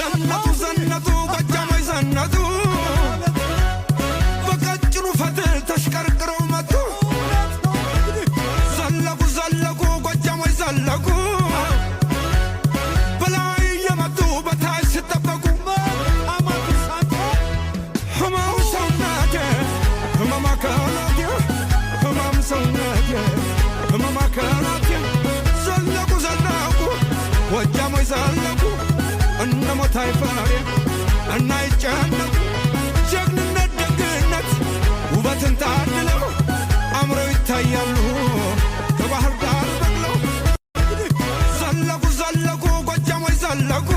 ዘነጡ ጎጃሞች ዘነጡ በቀጭኑ ፈትል ተሽቀርቅረው መጡ ዘለቁ ጎጃሞች ዘለቁ በላይ የመጡ በታች ሲጠበቁ ህመም ሰውነቴ ህመም አካላቴ ህመም ሰውነቴ ህመም አካላቴ ዘለቁ ጎጃሞች ዘለቁ እነሞት አይፈሬ እናይጨነቁ ጀግንነት ደግነት ውበትን ታድለው አምረው ይታያሉ ከባህር ዳር በቅለው ዘለቁ ጎጃሞች ዘለቁ